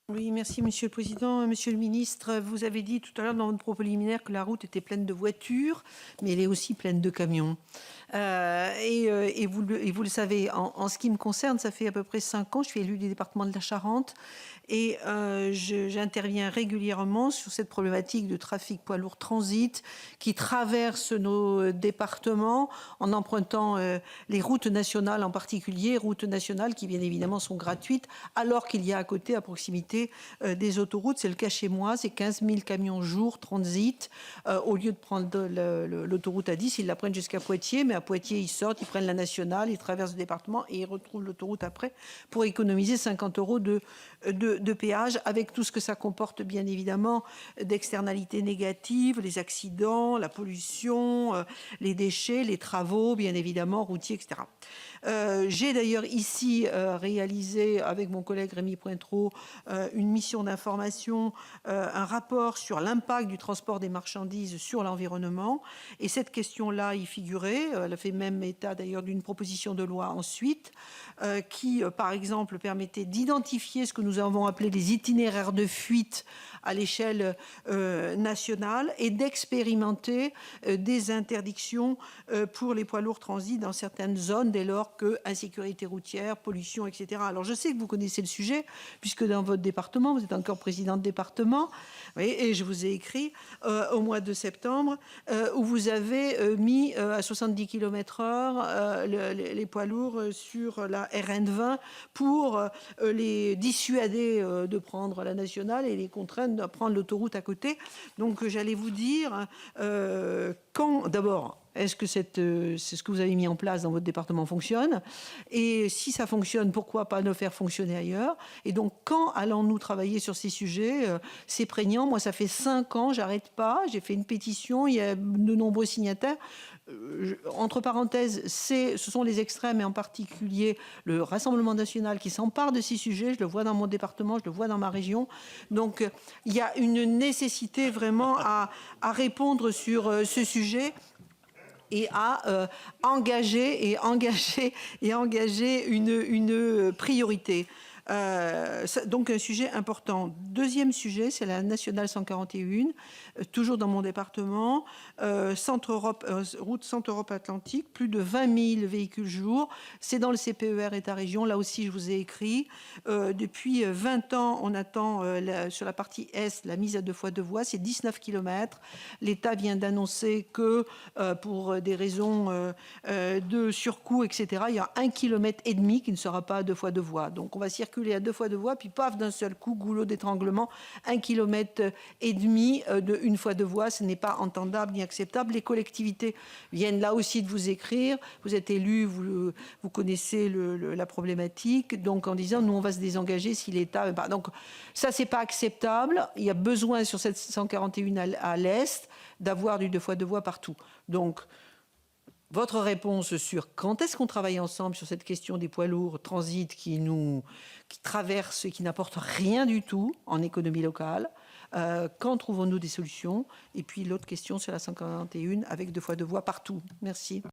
Oui, merci Monsieur le Président. Monsieur le Ministre, vous avez dit tout à l'heure dans votre propos liminaire que la route était pleine de voitures, mais elle est aussi pleine de camions. Et vous le savez, en ce qui me concerne, ça fait à peu près 5 ans, je suis élue du département de la Charente et j'interviens régulièrement sur cette problématique de trafic poids lourd transit qui traverse nos départements en empruntant les routes nationales, en particulier routes nationales qui bien évidemment sont gratuites, alors qu'il y a à côté, à proximité, des autoroutes. C'est le cas chez moi, c'est 15 000 camions jour transit. Au lieu de prendre l'autoroute A10, ils la prennent jusqu'à Poitiers, mais à Poitiers, ils sortent, ils prennent la nationale, ils traversent le département et ils retrouvent l'autoroute après pour économiser 50 € de péage, avec tout ce que ça comporte, bien évidemment, d'externalités négatives, les accidents, la pollution, les déchets, les travaux, bien évidemment, routiers, etc. J'ai d'ailleurs ici réalisé, avec mon collègue Rémi Pointreau, une mission d'information, un rapport sur l'impact du transport des marchandises sur l'environnement. Et cette question-là y figurait. Elle a fait même état d'ailleurs d'une proposition de loi ensuite, qui, par exemple, permettait d'identifier ce que nous avons appelé les itinéraires de fuite à l'échelle nationale et d'expérimenter des interdictions pour les poids lourds transit dans certaines zones dès lors que insécurité routière, pollution, etc. Alors je sais que vous connaissez le sujet puisque dans votre département, vous êtes encore président de département, oui, et je vous ai écrit au mois de septembre où vous avez mis à 70 km/h les poids lourds sur la RN20 pour les dissuader de prendre la nationale et les contraindre de prendre l'autoroute à côté. Donc j'allais vous dire, d'abord, est-ce que c'est ce que vous avez mis en place dans votre département fonctionne? Et si ça fonctionne, pourquoi pas le faire fonctionner ailleurs? Et donc, quand allons-nous travailler sur ces sujets? C'est prégnant. Moi, ça fait 5 ans, j'arrête pas. J'ai fait une pétition, il y a de nombreux signataires. Entre parenthèses, ce sont les extrêmes et en particulier le Rassemblement national qui s'empare de ces sujets. Je le vois dans mon département, je le vois dans ma région. Donc, il y a une nécessité vraiment à répondre sur ce sujet et à engager une priorité. Donc un sujet important. Deuxième sujet, c'est la nationale 141, toujours dans mon département, route Centre-Europe Atlantique, plus de 20 000 véhicules jour. C'est dans le CPER État-région. Là aussi, je vous ai écrit. Depuis 20 ans, on attend sur la partie Est la mise à 2 fois 2 voies. C'est 19 km. L'État vient d'annoncer que pour des raisons de surcoût, etc., il y a 1,5 km qui ne sera pas à 2 fois 2 voies. Donc on va circuler à 2 fois 2 voies, puis paf, d'un seul coup, goulot d'étranglement, 1,5 km de 1 fois 2 voies, ce n'est pas entendable ni acceptable. Les collectivités viennent là aussi de vous écrire. Vous êtes élu, vous connaissez la problématique. Donc en disant, nous on va se désengager si l'État... Donc ça, c'est pas acceptable. Il y a besoin sur cette 141 à l'Est d'avoir du 2 fois 2 voies partout. Donc, votre réponse sur quand est-ce qu'on travaille ensemble sur cette question des poids lourds transit qui traversent et qui n'apportent rien du tout en économie locale, quand trouvons-nous des solutions? Et puis l'autre question, c'est la 141 avec 2 fois 2 voies partout. Merci.